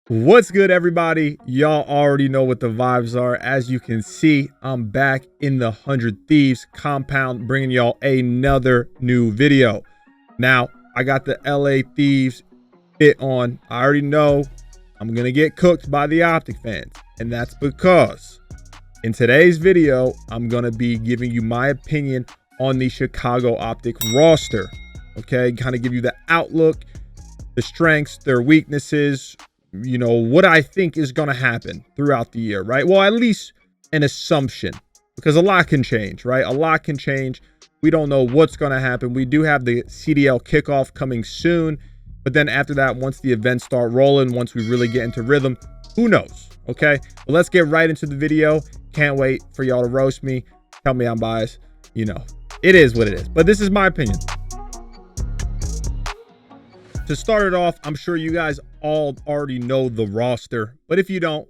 What's good, everybody? Y'all already know what the vibes are. As you can see, I'm back in the 100 Thieves compound, bringing y'all another new video. Now, I got the LA Thieves fit on. I already know I'm gonna get cooked by the Optic fans, and that's because in today's video, I'm gonna be giving you my opinion on the Chicago Optic roster. Okay, kind of give you the outlook, the strengths, their weaknesses, you know, what I think is going to happen throughout the year, right? Well, at least an assumption, because a lot can change, right? A lot can change. We don't know what's going to happen. We do have the CDL kickoff coming soon, but then after that, once the events start rolling, once we really get into rhythm, who knows? Okay, well, let's get right into the video. Can't wait for y'all to roast me. Tell me I'm biased. You know, it is what it is, but this is my opinion. To start it off, I'm sure you guys all already know the roster, but if you don't,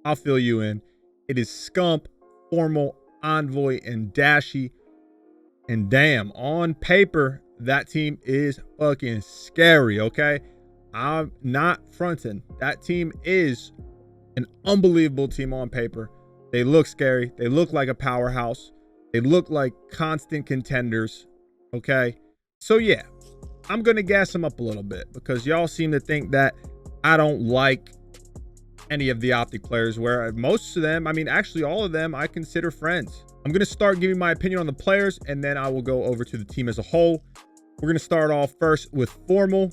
I'll fill you in. It is Scump, Formal, Envoy, and Dashy. And damn, on paper, that team is fucking scary, okay? I'm not fronting. That team is an unbelievable team on paper. They look scary. They look like a powerhouse. They look like constant contenders, okay? So yeah, I'm going to gas them up a little bit because y'all seem to think that I don't like any of the Optic players, where most of them, I mean, actually all of them, I consider friends. I'm going to start giving my opinion on the players, and then I will go over to the team as a whole. We're going to start off first with Formal.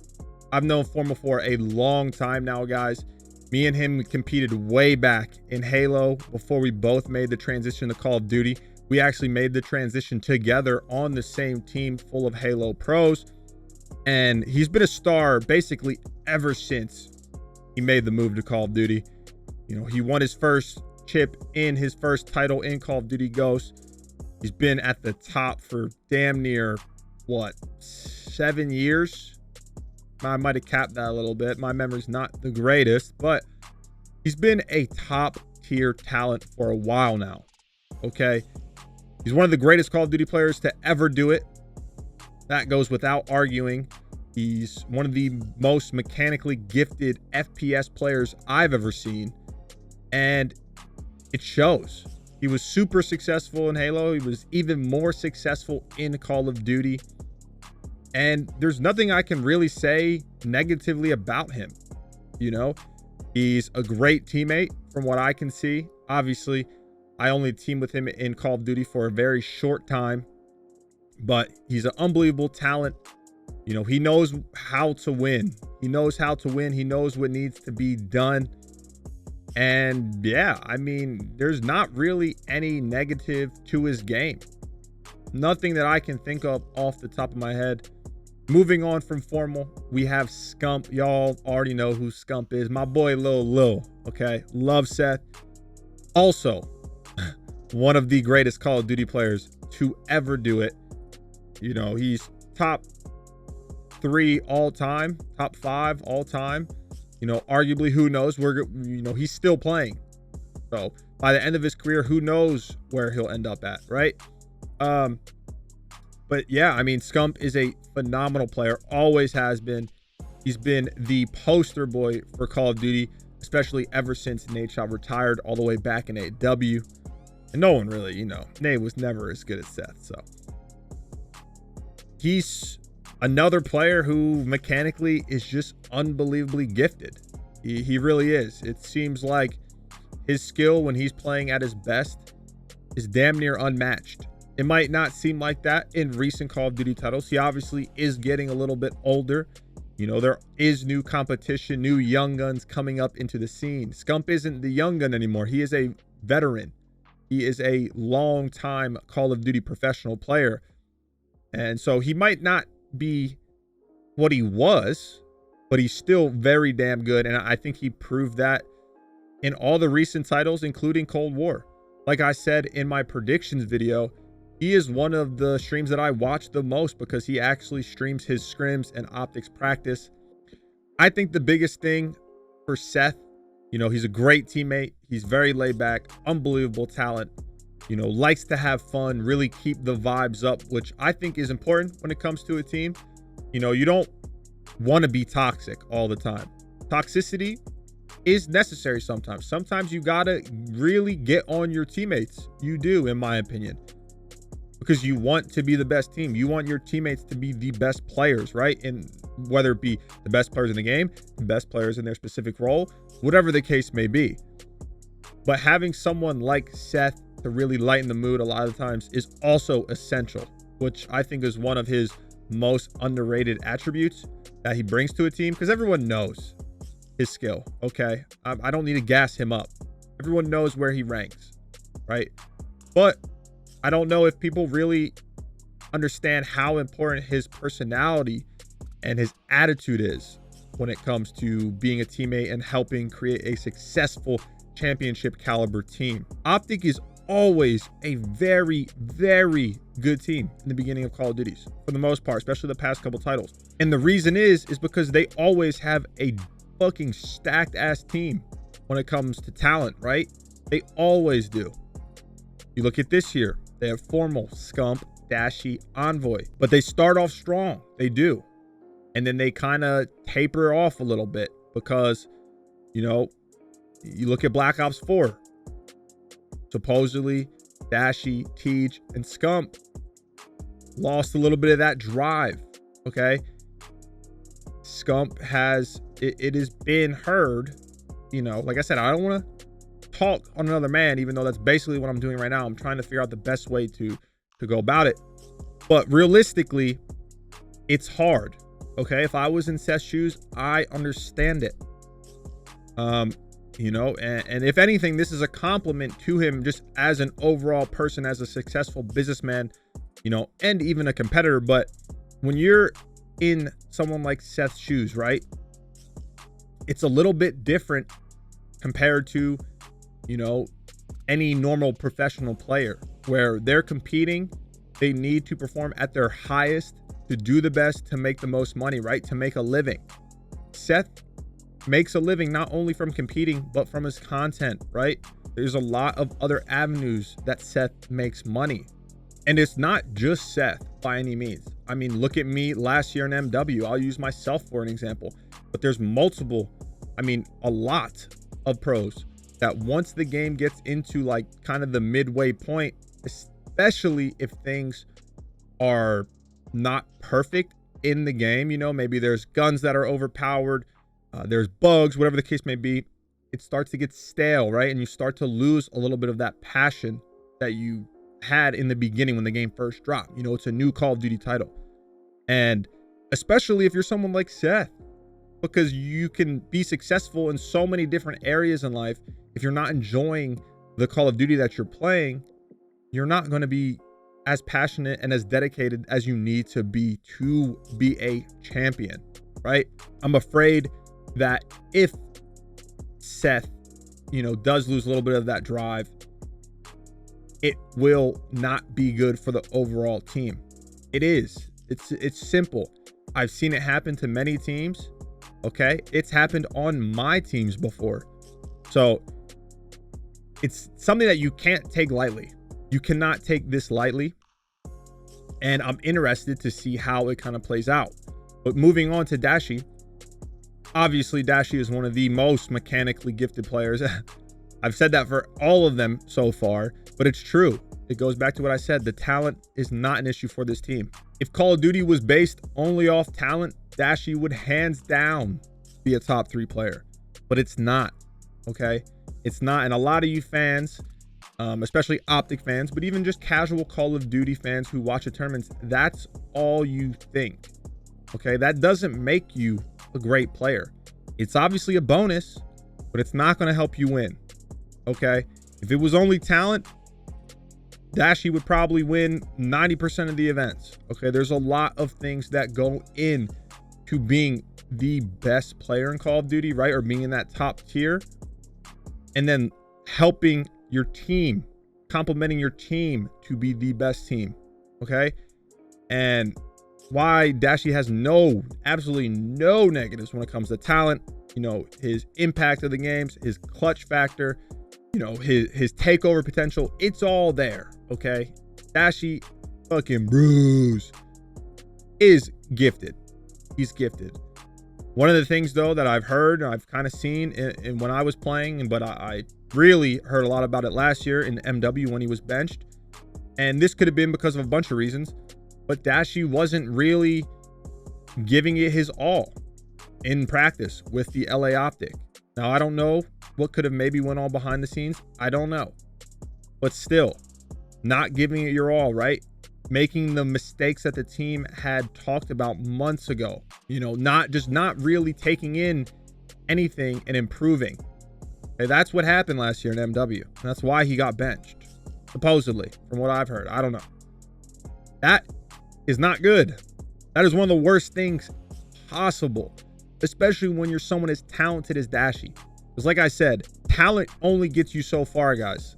I've known Formal for a long time now, guys. Me and him competed way back in Halo before we both made the transition to Call of Duty. We actually made the transition together on the same team full of Halo pros. And he's been a star basically ever since he made the move to Call of Duty. You know, he won his first chip in his first title in Call of Duty Ghosts. He's been at the top for damn near, what, 7 years? I might have capped that a little bit. My memory's not the greatest, but he's been a top tier talent for a while now. Okay. He's one of the greatest Call of Duty players to ever do it. That goes without arguing. He's one of the most mechanically gifted FPS players I've ever seen. And it shows. He was super successful in Halo. He was even more successful in Call of Duty. And there's nothing I can really say negatively about him. You know, he's a great teammate from what I can see. Obviously, I only teamed with him in Call of Duty for a very short time. But he's an unbelievable talent. You know, he knows how to win. He knows how to win. He knows what needs to be done. And yeah, I mean, there's not really any negative to his game. Nothing that I can think of off the top of my head. Moving on from Formal, we have Scump. Y'all already know who Scump is. My boy Lil, okay? Love Seth. Also, one of the greatest Call of Duty players to ever do it. You know, he's top 3 all time, top 5 all time. You know, arguably, who knows? He's still playing. So by the end of his career, who knows where he'll end up at, right? But yeah, I mean, Scump is a phenomenal player, always has been. He's been the poster boy for Call of Duty, especially ever since Nadeshot retired all the way back in AW. And no one really, you know, Nate was never as good as Seth, so. He's another player who mechanically is just unbelievably gifted. He really is. It seems like his skill when he's playing at his best is damn near unmatched. It might not seem like that in recent Call of Duty titles. He obviously is getting a little bit older. You know, there is new competition, new young guns coming up into the scene. Scump isn't the young gun anymore. He is a veteran. He is a long-time Call of Duty professional player. And so he might not be what he was, but he's still very damn good. And I think he proved that in all the recent titles, including Cold War. Like I said in my predictions video, he is one of the streams that I watch the most because he actually streams his scrims and optics practice. I think the biggest thing for Seth, you know, he's a great teammate. He's very laid back, unbelievable talent. You know, likes to have fun, really keep the vibes up, which I think is important when it comes to a team. You know, you don't want to be toxic all the time. Toxicity is necessary sometimes. Sometimes you gotta really get on your teammates. You do, in my opinion, because you want to be the best team. You want your teammates to be the best players, right? And whether it be the best players in the game, the best players in their specific role, whatever the case may be. But having someone like Seth to really lighten the mood a lot of the times is also essential, which I think is one of his most underrated attributes that he brings to a team, because everyone knows his skill, okay? I don't need to gas him up. Everyone knows where he ranks, right? But I don't know if people really understand how important his personality and his attitude is when it comes to being a teammate and helping create a successful championship caliber team. OPTIC is always a very, very good team in the beginning of Call of Duties, for the most part, especially the past couple titles. And the reason is because they always have a fucking stacked ass team when it comes to talent, right? They always do. You look at this year, they have Formal, Scump, Dashy, Envoy, but they start off strong. They do. And then they kind of taper off a little bit because, you know, you look at Black Ops 4. Supposedly, Dashy, Thieves, and Scump lost a little bit of that drive, okay? Scump has, it has been heard, you know, like I said, I don't want to talk on another man, even though that's basically what I'm doing right now. I'm trying to figure out the best way to go about it. But realistically, it's hard, okay? If I was in Seth's shoes, I understand it. You know, and if anything, this is a compliment to him just as an overall person, as a successful businessman, you know, and even a competitor. But when you're in someone like Seth's shoes, right, it's a little bit different compared to, you know, any normal professional player where they're competing. They need to perform at their highest to do the best, to make the most money, right, to make a living. Seth makes a living not only from competing, but from his content, right? There's a lot of other avenues that Seth makes money. And it's not just Seth by any means. I mean, look at me last year in MW. I'll use myself for an example. But there's multiple, I mean, a lot of pros that once the game gets into like kind of the midway point, especially if things are not perfect in the game, you know, maybe there's guns that are overpowered, there's bugs, whatever the case may be, it starts to get stale, right? And you start to lose a little bit of that passion that you had in the beginning when the game first dropped. You know, it's a new Call of Duty title. And especially if you're someone like Seth, because you can be successful in so many different areas in life. If you're not enjoying the Call of Duty that you're playing, you're not going to be as passionate and as dedicated as you need to be a champion, right? I'm afraid that if Seth, you know, does lose a little bit of that drive, it will not be good for the overall team. It is. It's simple. I've seen it happen to many teams. Okay, it's happened on my teams before. So it's something that you can't take lightly. You cannot take this lightly. And I'm interested to see how it kind of plays out. But moving on to Dashy. Obviously, Dashy is one of the most mechanically gifted players. I've said that for all of them so far, but it's true. It goes back to what I said. The talent is not an issue for this team. If Call of Duty was based only off talent, Dashy would hands down be a top 3 player, but it's not, okay? It's not. And a lot of you fans, especially OPTIC fans, but even just casual Call of Duty fans who watch the tournaments, that's all you think, okay? That doesn't make you a great player. It's obviously a bonus, but it's not going to help you win, okay? If it was only talent, Dashy would probably win 90% of the events, okay? There's a lot of things that go in to being the best player in Call of Duty, right? Or being in that top tier, and then helping your team, complementing your team to be the best team, okay? And why Dashy has absolutely no negatives when it comes to talent, you know, his impact of the games, his clutch factor, you know, his takeover potential, it's all there, okay? Dashy fucking Bruce is gifted. He's gifted. One of the things, though, that I've heard, I've kind of seen in when I was playing, but I really heard a lot about it last year in MW when he was benched. And this could have been because of a bunch of reasons, but Dashy wasn't really giving it his all in practice with the LA OPTIC. Now, I don't know what could have maybe went on behind the scenes. I don't know. But still, not giving it your all, right? Making the mistakes that the team had talked about months ago. Not really taking in anything and improving. Okay, that's what happened last year in MW. That's why he got benched, supposedly, from what I've heard. I don't know. That is not good. That is one of the worst things possible, especially when you're someone as talented as Dashy. Because like I said, talent only gets you so far, guys.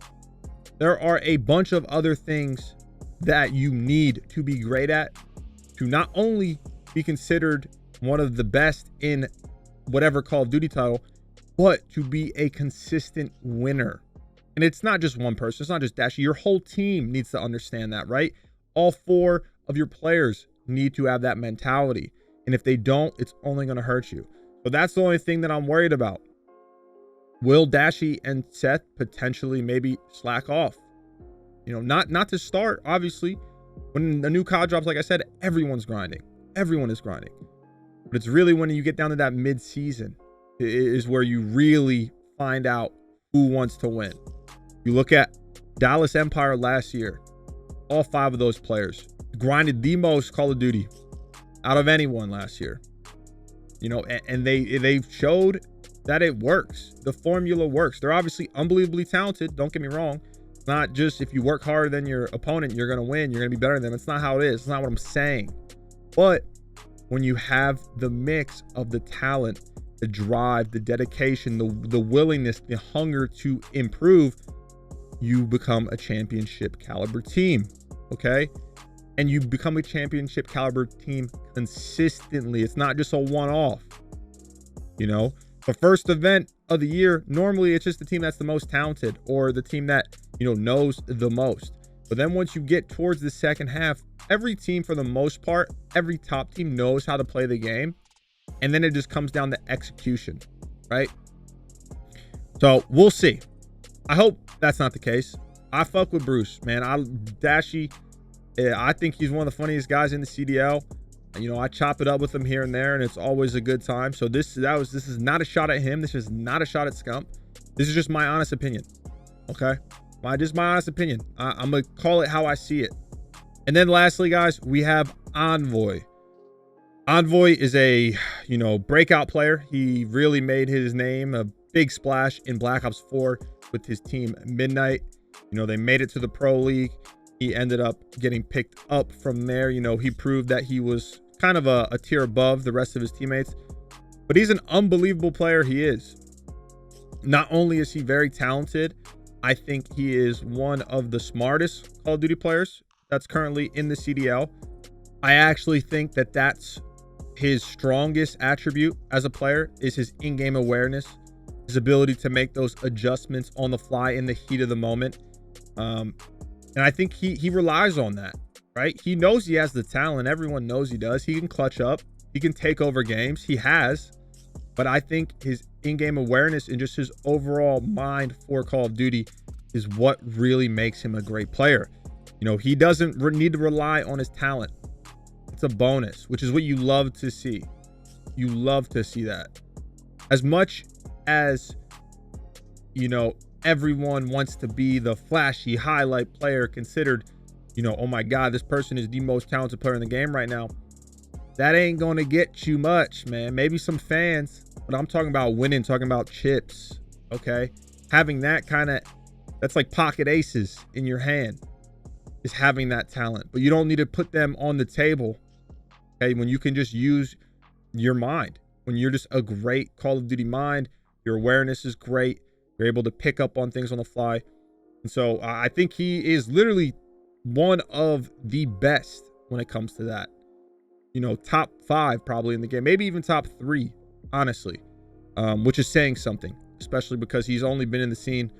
There are a bunch of other things that you need to be great at to not only be considered one of the best in whatever Call of Duty title, but to be a consistent winner. And it's not just one person. It's not just Dashy. Your whole team needs to understand that, right? All 4 of your players need to have that mentality. And if they don't, it's only going to hurt you. So that's the only thing that I'm worried about. Will Dashy and Seth potentially maybe slack off? Not to start, obviously. When the new COD drops, like I said, everyone's grinding. Everyone is grinding. But it's really when you get down to that mid-season is where you really find out who wants to win. You look at Dallas Empire last year. All 5 of those players grinded the most Call of Duty out of anyone last year. And they showed that it works. The formula works. They're obviously unbelievably talented. Don't get me wrong. It's not just if you work harder than your opponent, you're going to win. You're going to be better than them. It's not how it is. It's not what I'm saying. But when you have the mix of the talent, the drive, the dedication, the willingness, the hunger to improve, you become a championship caliber team. Okay? And you become a championship caliber team consistently. It's not just a one-off. The first event of the year, normally it's just the team that's the most talented or the team that, knows the most. But then once you get towards the second half, every team, for the most part, every top team knows how to play the game. And then it just comes down to execution, right? So we'll see. I hope that's not the case. I fuck with Bruce, man. Dashy, I think he's one of the funniest guys in the CDL. I chop it up with him here and there, and it's always a good time. So this is not a shot at him. This is not a shot at Scump. This is just my honest opinion. Okay? Just my honest opinion. I'm going to call it how I see it. And then lastly, guys, we have Envoy. Envoy is a, breakout player. He really made his name a big splash in Black Ops 4 with his team Midnight. They made it to the Pro League. He ended up getting picked up from there. He proved that he was kind of a tier above the rest of his teammates. But he's an unbelievable player. He is. Not only is he very talented, I think he is one of the smartest Call of Duty players that's currently in the CDL. I actually think that that's his strongest attribute as a player, is his in-game awareness, his ability to make those adjustments on the fly in the heat of the moment. And I think he relies on that, right? He knows he has the talent. Everyone knows he does. He can clutch up. He can take over games. He has. But I think his in-game awareness and just his overall mind for Call of Duty is what really makes him a great player. He doesn't need to rely on his talent. It's a bonus, which is what you love to see. You love to see that. As much as, everyone wants to be the flashy highlight player considered, oh my God, this person is the most talented player in the game right now. That ain't going to get you much, man. Maybe some fans, but I'm talking about winning, talking about chips. Okay. Having that that's like pocket aces in your hand, is having that talent, but you don't need to put them on the table. Okay. When you can just use your mind, when you're just a great Call of Duty mind, your awareness is great. You're able to pick up on things on the fly. And so I think he is literally one of the best when it comes to that. Top 5 probably in the game, maybe even top 3, honestly, which is saying something, especially because he's only been in the scene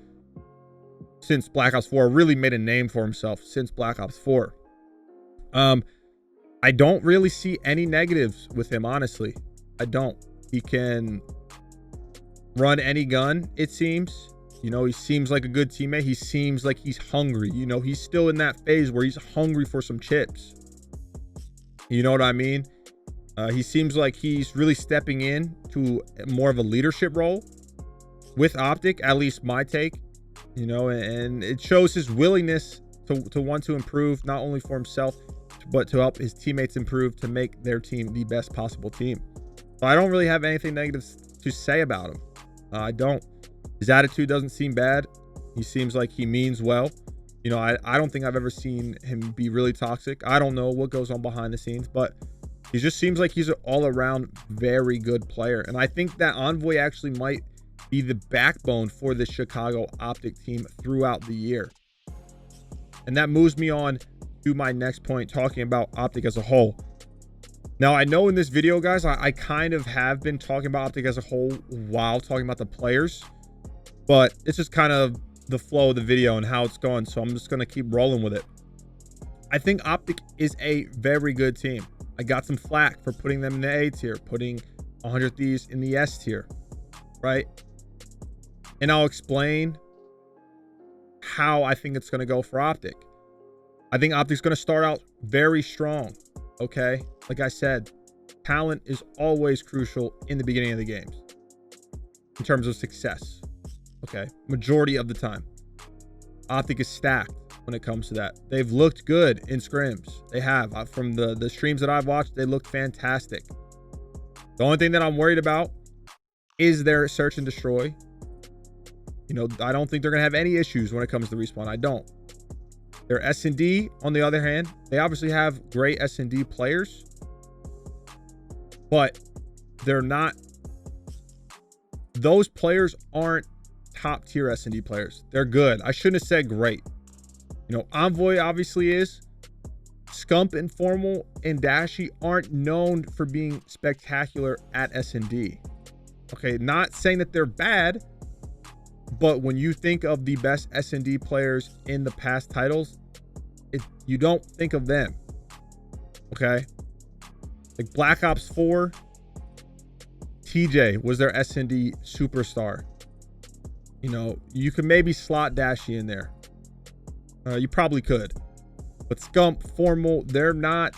since Black Ops 4, really made a name for himself since Black Ops 4. I don't really see any negatives with him, honestly. I don't. He can run any gun, it seems. You know, he seems like a good teammate. He seems like he's hungry. You know, he's still in that phase where he's hungry for some chips. You know what I mean? He seems like he's really stepping in to more of a leadership role with OPTIC, at least my take. You know, and it shows his willingness to want to improve, not only for himself, but to help his teammates improve, to make their team the best possible team. So I don't really have anything negative to say about him. I don't. His attitude doesn't seem bad. He seems like he means well. You know, I don't think I've ever seen him be really toxic. I don't know what goes on behind the scenes, but he just seems like he's an all-around very good player. And I think that Envoy actually might be the backbone for the Chicago OPTIC team throughout the year. And that moves me on to my next point, talking about OPTIC as a whole. Now, I know in this video, guys, I kind of have been talking about OPTIC as a whole while talking about the players, but it's just kind of the flow of the video and how it's going, so I'm just going to keep rolling with it. I think OPTIC is a very good team. I got some flack for putting them in the A tier, putting 100 Thieves in the S tier, right? And I'll explain how I think it's going to go for OPTIC. I think OPTIC's going to start out very strong, okay? Like I said, talent is always crucial in the beginning of the games in terms of success, okay? Majority of the time. OPTIC is stacked when it comes to that. They've looked good in scrims. They have. From the streams that I've watched, they looked fantastic. The only thing that I'm worried about is their search and destroy. You know, I don't think they're going to have any issues when it comes to respawn. I don't. Their S&D, on the other hand, they obviously have great S&D players, but they're not, those players aren't top tier S&D players. They're good. I shouldn't have said great. You know, Envoy obviously is. Scump and Formal and Dashy aren't known for being spectacular at S&D. Okay, not saying that they're bad, but when you think of the best S&D players in the past titles, you don't think of them. Okay? Like Black Ops 4, TJ was their S&D superstar. You know, you could maybe slot Dashy in there. You probably could. But Scump, Formal, they're not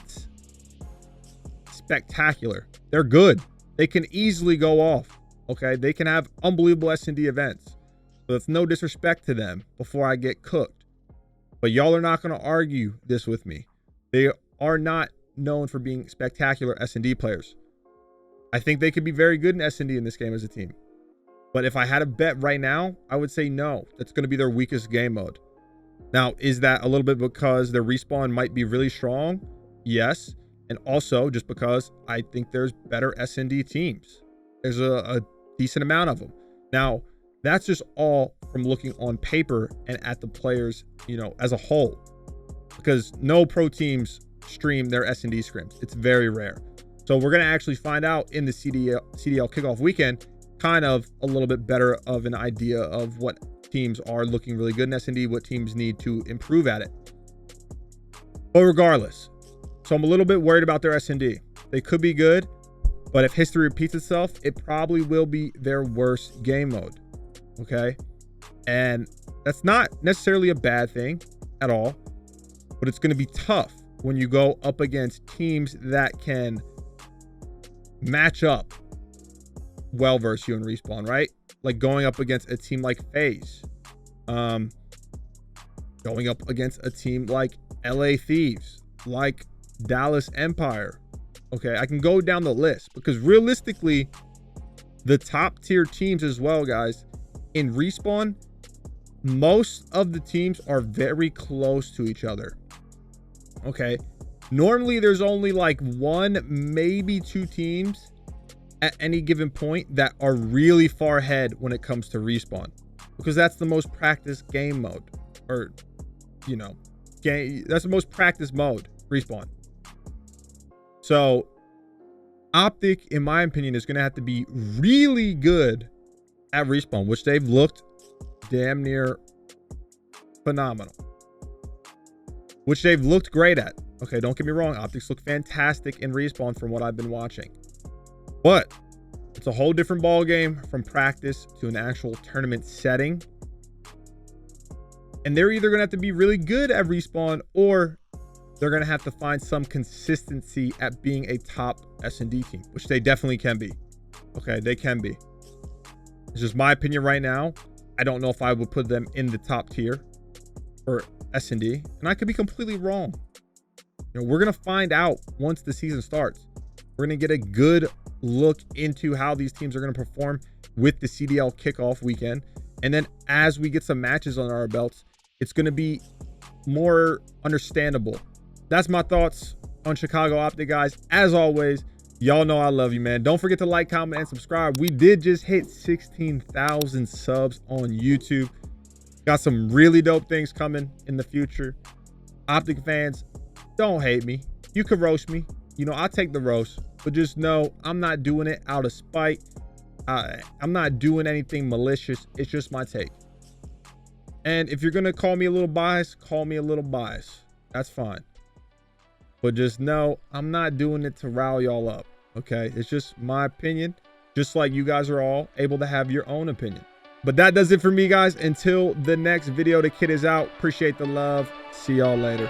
spectacular. They're good. They can easily go off. Okay? They can have unbelievable S&D events. So that's no disrespect to them before I get cooked. But y'all are not going to argue this with me. They are not known for being spectacular S&D players. I think they could be very good in S&D in this game as a team. But if I had a bet right now, I would say no. That's going to be their weakest game mode. Now, is that a little bit because their respawn might be really strong? Yes. And also just because I think there's better S&D teams. There's a decent amount of them. Now, that's just all from looking on paper and at the players, you know, as a whole. Because no pro teams stream their S&D scrims. It's very rare. So we're going to actually find out in the CDL kickoff weekend, kind of a little bit better of an idea of what teams are looking really good in S&D, what teams need to improve at it. But regardless, so I'm a little bit worried about their S&D. They could be good, but if history repeats itself, it probably will be their worst game mode. Okay? And that's not necessarily a bad thing at all, but it's going to be tough when you go up against teams that can match up well versus you in respawn, right? Like going up against a team like FaZe, going up against a team like LA Thieves, like Dallas Empire. Okay, I can go down the list because realistically, the top tier teams as well, guys, in respawn, most of the teams are very close to each other. Okay, normally there's only like one, maybe two teams at any given point that are really far ahead when it comes to respawn, because that's the most practiced game mode, or you know, that's the most practiced mode, respawn. So OPTIC, in my opinion, is going to have to be really good at respawn, which they've looked damn near phenomenal, which they've looked great at. Okay, don't get me wrong, OPTICs look fantastic in respawn from what I've been watching, but It's a whole different ball game from practice to an actual tournament setting. And they're either going to have to be really good at respawn, or they're going to have to find some consistency at being a top S&D team, which they definitely can be. Okay, they can be. It's just my opinion right now. I don't know if I would put them in the top tier for S&D, and I could be completely wrong. You know, we're going to find out once the season starts. We're going to get a good look into how these teams are going to perform with the CDL kickoff weekend. And then as we get some matches on our belts, it's going to be more understandable. That's my thoughts on Chicago Optic, guys. As always, y'all know I love you, man. Don't forget to like, comment, and subscribe. We did just hit 16,000 subs on YouTube. Got some really dope things coming in the future. Optic fans, don't hate me. You can roast me. You know, I'll take the roast. But just know I'm not doing it out of spite. I'm not doing anything malicious. It's just my take. And if you're going to call me a little biased, call me a little biased. That's fine. But just know I'm not doing it to rile y'all up. Okay? It's just my opinion. Just like you guys are all able to have your own opinion. But that does it for me, guys. Until the next video, the kid is out. Appreciate the love. See y'all later.